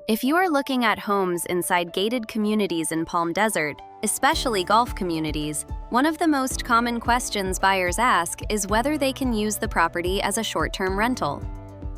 If you are looking at homes inside gated communities in Palm Desert, especially golf communities, one of the most common questions buyers ask is whether they can use the property as a short-term rental.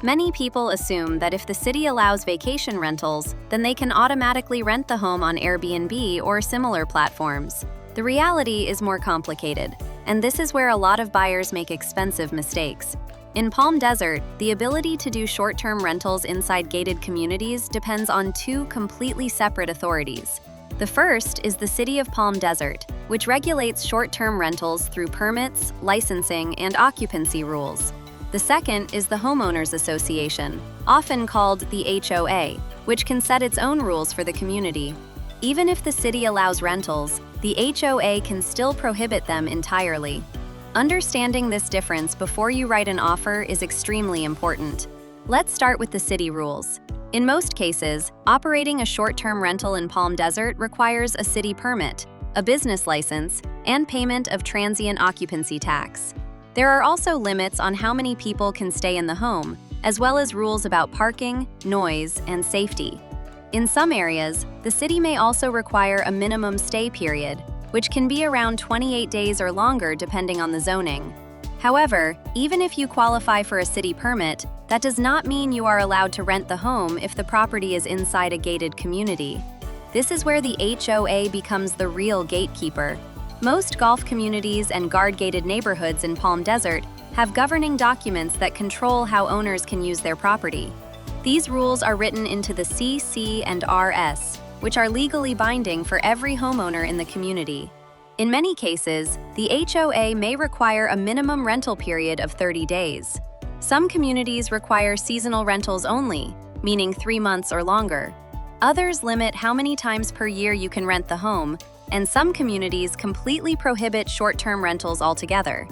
Many people assume that if the city allows vacation rentals, then they can automatically rent the home on Airbnb or similar platforms. The reality is more complicated, and this is where a lot of buyers make expensive mistakes. In Palm Desert, the ability to do short-term rentals inside gated communities depends on two completely separate authorities. The first is the City of Palm Desert, which regulates short-term rentals through permits, licensing, and occupancy rules. The second is the Homeowners Association, often called the HOA, which can set its own rules for the community. Even if the city allows rentals, the HOA can still prohibit them entirely. Understanding this difference before you write an offer is extremely important. Let's start with the city rules. In most cases, operating a short-term rental in Palm Desert requires a city permit, a business license, and payment of transient occupancy tax. There are also limits on how many people can stay in the home, as well as rules about parking, noise, and safety. In some areas, the city may also require a minimum stay period, which can be around 28 days or longer depending on the zoning. However, even if you qualify for a city permit, that does not mean you are allowed to rent the home if the property is inside a gated community. This is where the HOA becomes the real gatekeeper. Most golf communities and guard-gated neighborhoods in Palm Desert have governing documents that control how owners can use their property. These rules are written into the CC and RS, which are legally binding for every homeowner in the community. In many cases, the HOA may require a minimum rental period of 30 days. Some communities require seasonal rentals only, meaning 3 months or longer. Others limit how many times per year you can rent the home, and some communities completely prohibit short-term rentals altogether.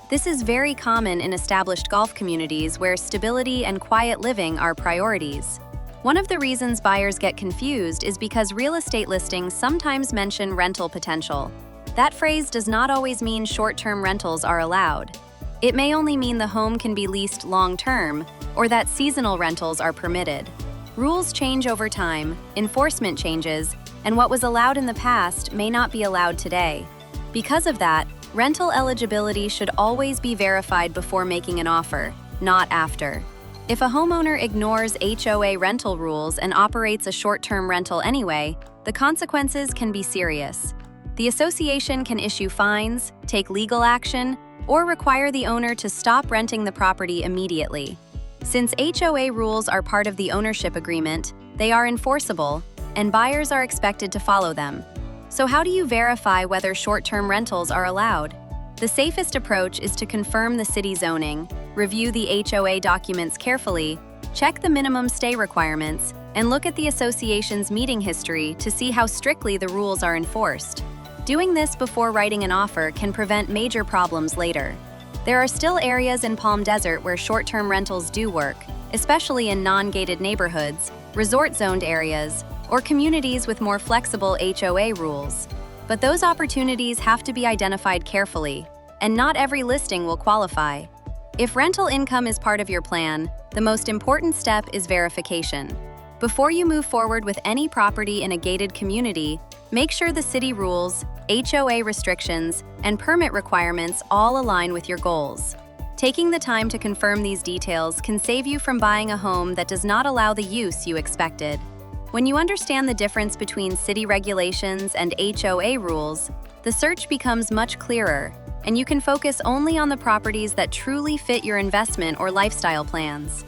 This is very common in established golf communities where stability and quiet living are priorities. One of the reasons buyers get confused is because real estate listings sometimes mention rental potential. That phrase does not always mean short-term rentals are allowed. It may only mean the home can be leased long-term, or that seasonal rentals are permitted. Rules change over time, enforcement changes, and what was allowed in the past may not be allowed today. Because of that, rental eligibility should always be verified before making an offer, not after. If a homeowner ignores HOA rental rules and operates a short-term rental anyway, the consequences can be serious. The association can issue fines, take legal action, or require the owner to stop renting the property immediately. Since HOA rules are part of the ownership agreement, they are enforceable, and buyers are expected to follow them. So how do you verify whether short-term rentals are allowed? The safest approach is to confirm the city zoning, review the HOA documents carefully, check the minimum stay requirements, and look at the association's meeting history to see how strictly the rules are enforced. Doing this before writing an offer can prevent major problems later. There are still areas in Palm Desert where short-term rentals do work, especially in non-gated neighborhoods, resort-zoned areas, or communities with more flexible HOA rules. But those opportunities have to be identified carefully, and not every listing will qualify. If rental income is part of your plan, the most important step is verification. Before you move forward with any property in a gated community, make sure the city rules, HOA restrictions, and permit requirements all align with your goals. Taking the time to confirm these details can save you from buying a home that does not allow the use you expected. When you understand the difference between city regulations and HOA rules, the search becomes much clearer, and you can focus only on the properties that truly fit your investment or lifestyle plans.